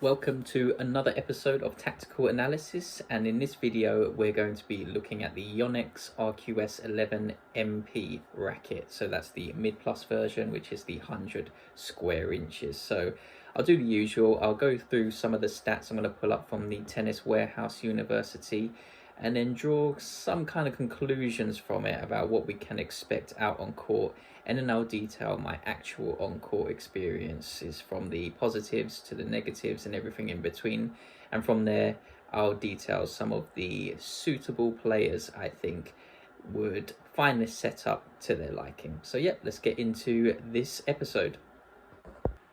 Welcome to another episode of Tactical Analysis, and in this video we're going to be looking at the Yonex RQS 11MP racket. So that's the mid-plus version, which is the 100 square inches. So I'll do the usual. I'll go through some of the stats I'm going to pull up from the Tennis Warehouse University and then draw some kind of conclusions from it about what we can expect out on court, and then I'll detail my actual on-court experiences from the positives to the negatives and everything in between, and from there I'll detail some of the suitable players I think would find this setup to their liking. So yeah, let's get into this episode.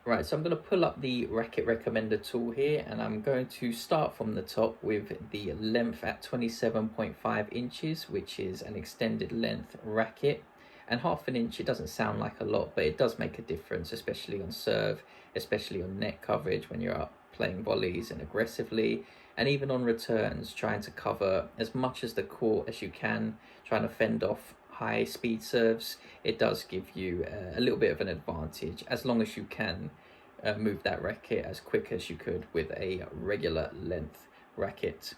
Right, so I'm going to pull up the racket recommender tool here, and I'm going to start from the top with the length at 27.5 inches, which is an extended length racket. And half an inch, it doesn't sound like a lot, but it does make a difference, especially on serve, especially on net coverage when you're up playing volleys and aggressively, and even on returns, trying to cover as much as the court as you can, trying to fend off high speed serves. It does give you a little bit of an advantage as long as you can move that racket as quick as you could with a regular length racket.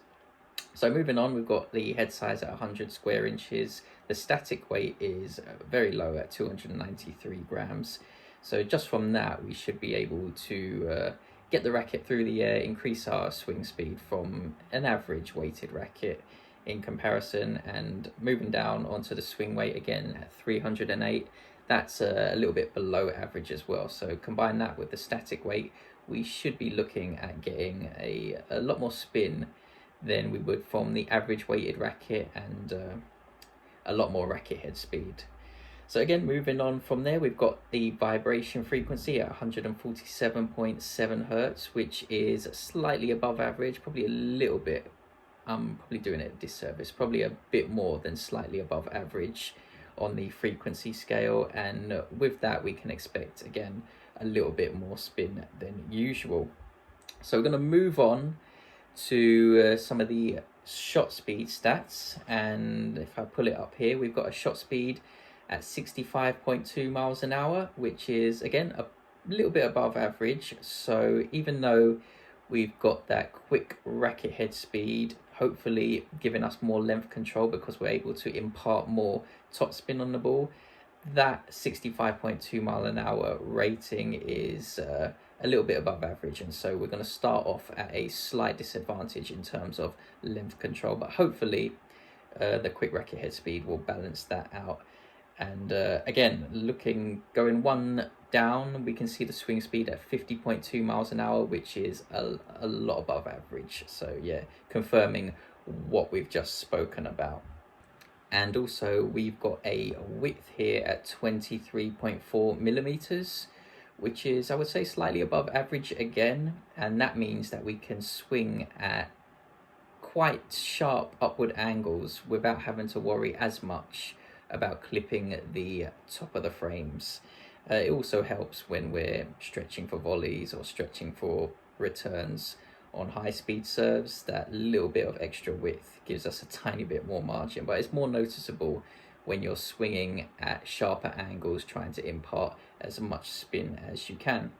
So moving on, we've got the head size at 100 square inches. The static weight is very low at 293 grams. So just from that, we should be able to get the racket through the air, increase our swing speed from an average weighted racket in comparison. And moving down onto the swing weight again at 308, that's a little bit below average as well. So combine that with the static weight, we should be looking at getting a lot more spin than we would from the average weighted racket, and a lot more racket head speed. So again, moving on from there, we've got the vibration frequency at 147.7 hertz, which is slightly above average, probably a little bit, I'm probably doing it a disservice, probably a bit more than slightly above average on the frequency scale. And with that, we can expect, again, a little bit more spin than usual. So we're going to move on to some of the shot speed stats, and if I pull it up here, we've got a shot speed at 65.2 miles an hour, which is again a little bit above average. So even though we've got that quick racket head speed, hopefully giving us more length control because we're able to impart more topspin on the ball, that 65.2 mile an hour rating is a little bit above average, and so we're going to start off at a slight disadvantage in terms of length control, but hopefully the quick racket head speed will balance that out. And again, going one down, we can see the swing speed at 50.2 miles an hour, which is a lot above average. So yeah, confirming what we've just spoken about. And also we've got a width here at 23.4 millimeters, which is, I would say, slightly above average again. And that means that we can swing at quite sharp upward angles without having to worry as much about clipping the top of the frames. It also helps when we're stretching for volleys or stretching for returns on high speed serves. That little bit of extra width gives us a tiny bit more margin, but it's more noticeable when you're swinging at sharper angles, trying to impart as much spin as you can.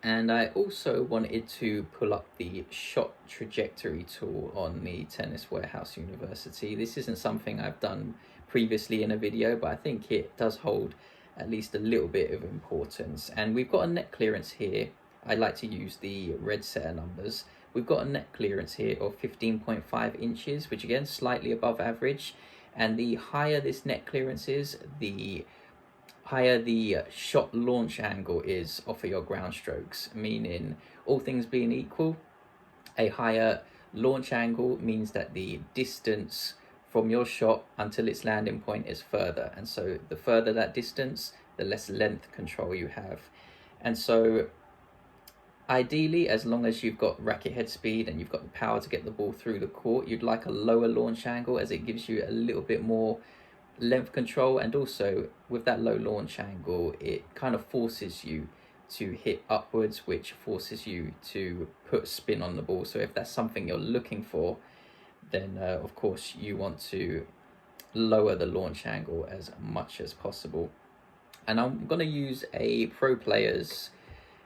And I also wanted to pull up the shot trajectory tool on the Tennis Warehouse University. This isn't something I've done previously in a video, but I think it does hold at least a little bit of importance. And we've got a net clearance here. I like to use the red setter numbers. We've got a net clearance here of 15.5 inches, which again, slightly above average. And the higher this net clearance is, the higher the shot launch angle is off of your ground strokes, meaning all things being equal, a higher launch angle means that the distance from your shot until its landing point is further. And so the further that distance, the less length control you have. And so ideally, as long as you've got racket head speed and you've got the power to get the ball through the court, you'd like a lower launch angle, as it gives you a little bit more length control. And also with that low launch angle, it kind of forces you to hit upwards, which forces you to put spin on the ball. So if that's something you're looking for, then of course you want to lower the launch angle as much as possible. And I'm going to use a pro player's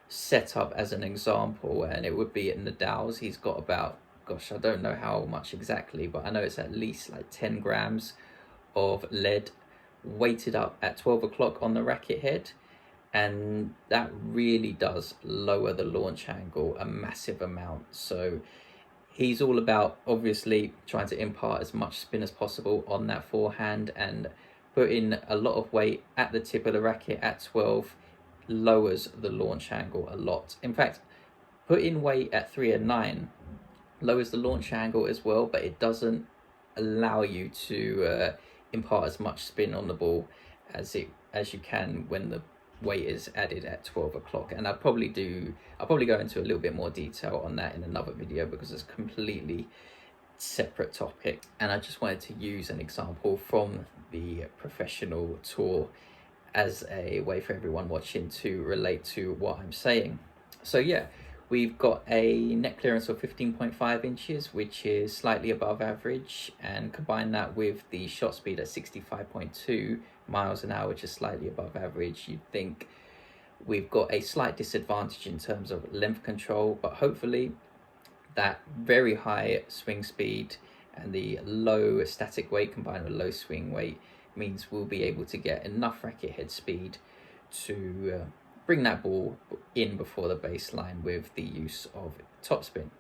setup as an example, and it would be at Nadal's. He's got about, gosh, I don't know how much exactly, but I know it's at least like 10 grams of lead weighted up at 12 o'clock on the racket head, and that really does lower the launch angle a massive amount. So he's all about obviously trying to impart as much spin as possible on that forehand, and putting a lot of weight at the tip of the racket at 12 lowers the launch angle a lot. In fact, putting weight at 3 and 9 lowers the launch angle as well, but it doesn't allow you to impart as much spin on the ball as you can when the weight is added at 12 o'clock. And I'll probably go into a little bit more detail on that in another video, because it's a completely separate topic, and I just wanted to use an example from the professional tour as a way for everyone watching to relate to what I'm saying. So yeah, we've got a net clearance of 15.5 inches, which is slightly above average, and combine that with the shot speed at 65.2 miles an hour, which is slightly above average, you'd think we've got a slight disadvantage in terms of length control, but hopefully that very high swing speed and the low static weight combined with low swing weight means we'll be able to get enough racket head speed to bring that ball in before the baseline with the use of topspin.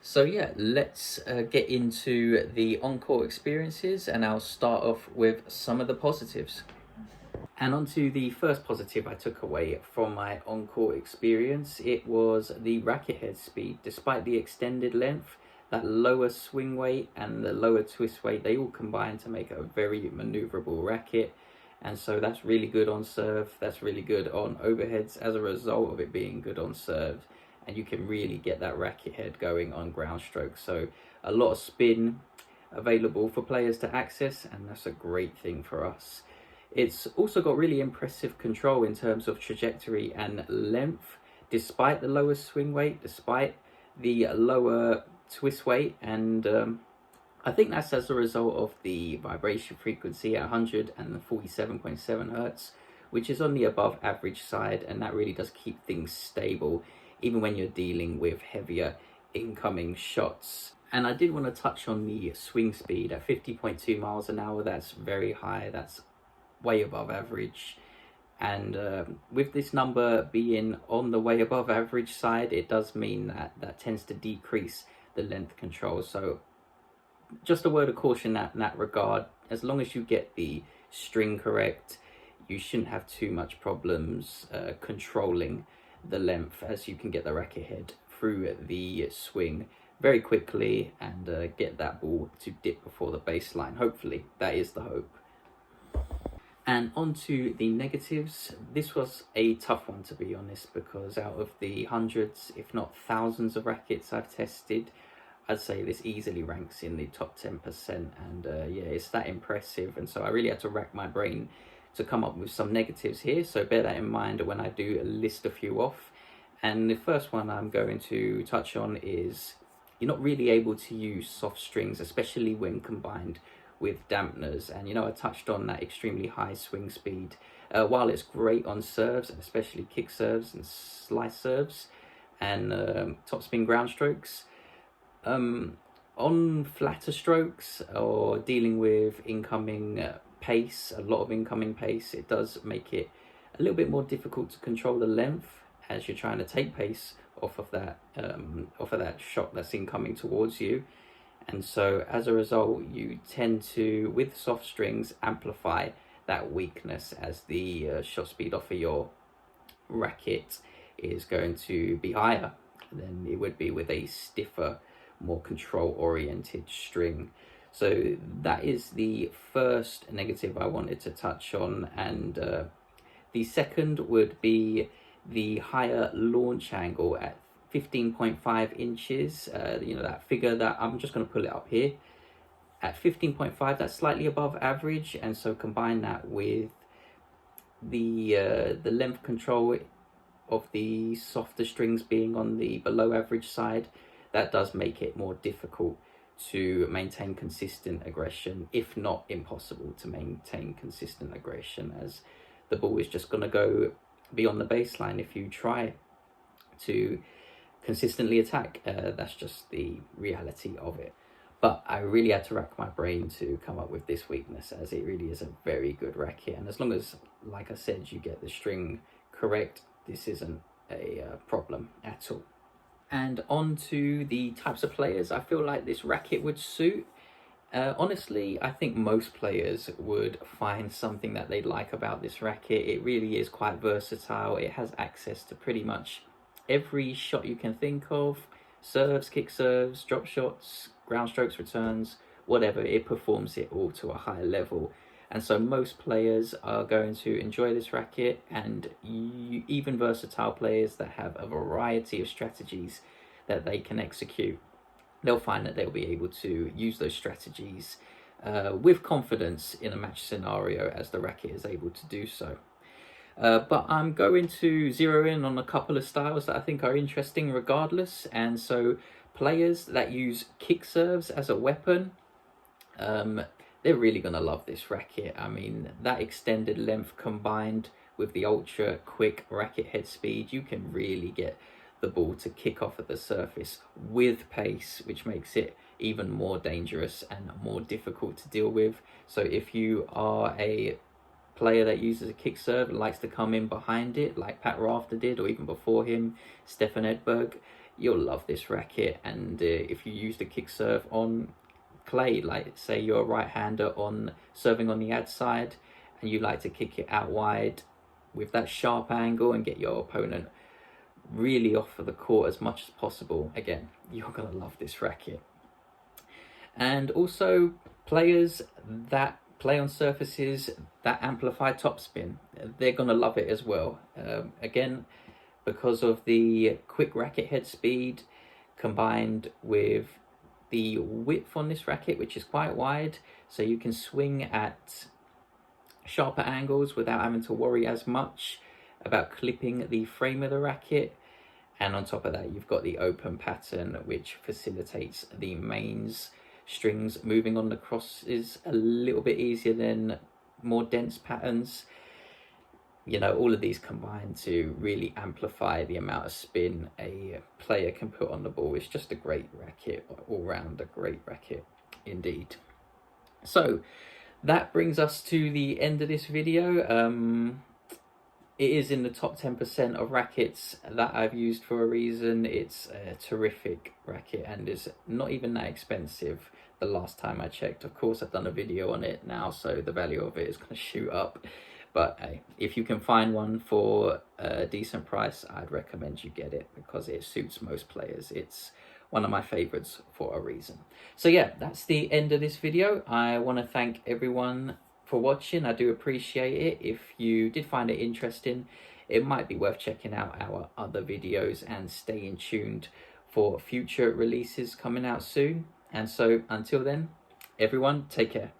So yeah, let's get into the on-court experiences, and I'll start off with some of the positives. And on to the first positive I took away from my on-court experience. It was the racket head speed. Despite the extended length, that lower swing weight and the lower twist weight, they all combine to make a very maneuverable racket. And so that's really good on serve, that's really good on overheads as a result of it being good on serve. And you can really get that racket head going on ground strokes. So a lot of spin available for players to access, and that's a great thing for us. It's also got really impressive control in terms of trajectory and length, despite the lower swing weight, despite the lower twist weight, and I think that's as a result of the vibration frequency at 147.7 hertz, which is on the above average side, and that really does keep things stable even when you're dealing with heavier incoming shots. And I did want to touch on the swing speed at 50.2 miles an hour. That's very high, that's way above average, and with this number being on the way above average side, it does mean that that tends to decrease the length control. So just a word of caution in that regard. As long as you get the string correct, you shouldn't have too much problems controlling the length, as you can get the racket head through the swing very quickly and get that ball to dip before the baseline. Hopefully, that is the hope. And on to the negatives. This was a tough one, to be honest, because out of the hundreds, if not thousands of rackets I've tested, I'd say this easily ranks in the top 10%. And yeah, it's that impressive. And so I really had to rack my brain to come up with some negatives here. So bear that in mind when I do list a few off. And the first one I'm going to touch on is you're not really able to use soft strings, especially when combined with dampeners. And you know, I touched on that extremely high swing speed. While it's great on serves, and especially kick serves and slice serves and topspin ground strokes, on flatter strokes or dealing with incoming pace, a lot of incoming pace, it does make it a little bit more difficult to control the length as you're trying to take pace off of that shot that's incoming towards you. And so as a result, you tend to, with soft strings, amplify that weakness, as the shot speed off of your racket is going to be higher than it would be with a stiffer, more control-oriented string. So that is the first negative I wanted to touch on. And the second would be the higher launch angle at 15.5 inches. You know, that figure that I'm just going to pull it up here. At 15.5, that's slightly above average, and so combine that with the length control of the softer strings being on the below average side, that does make it more difficult to maintain consistent aggression, if not impossible to maintain consistent aggression, as the ball is just going to go beyond the baseline if you try to consistently attack. That's just the reality of it. But I really had to rack my brain to come up with this weakness, as it really is a very good racket. And as long as, like I said, you get the string correct, this isn't a problem at all. And on to the types of players I feel like this racket would suit. Honestly, I think most players would find something that they like about this racket. It really is quite versatile. It has access to pretty much every shot you can think of. Serves, kick serves, drop shots, ground strokes, returns, whatever. It performs it all to a high level. And so most players are going to enjoy this racket, and even versatile players that have a variety of strategies that they can execute, they'll find that they'll be able to use those strategies with confidence in a match scenario, as the racket is able to do so. But I'm going to zero in on a couple of styles that I think are interesting regardless. And so players that use kick serves as a weapon, they're really going to love this racket. I mean, that extended length combined with the ultra quick racket head speed, you can really get the ball to kick off at the surface with pace, which makes it even more dangerous and more difficult to deal with. So if you are a player that uses a kick serve and likes to come in behind it, like Pat Rafter did, or even before him, Stefan Edberg, you'll love this racket. And if you use the kick serve on clay, like say you're a right-hander on serving on the ad side and you like to kick it out wide with that sharp angle and get your opponent really off of the court as much as possible, again, you're gonna love this racket. And also players that play on surfaces that amplify topspin, they're gonna love it as well. Again, because of the quick racket head speed combined with the width on this racket, which is quite wide, so you can swing at sharper angles without having to worry as much about clipping the frame of the racket. And on top of that, you've got the open pattern, which facilitates the mains strings moving on the crosses a little bit easier than more dense patterns. You know, all of these combine to really amplify the amount of spin a player can put on the ball. It's just a great racket, all round a great racket indeed. So that brings us to the end of this video. It is in the top 10% of rackets that I've used for a reason. It's a terrific racket and is not even that expensive the last time I checked. Of course, I've done a video on it now, so the value of it is going to shoot up. But hey, if you can find one for a decent price, I'd recommend you get it because it suits most players. It's one of my favorites for a reason. So yeah, that's the end of this video. I want to thank everyone for watching. I do appreciate it. If you did find it interesting, it might be worth checking out our other videos and staying tuned for future releases coming out soon. And so until then, everyone, take care.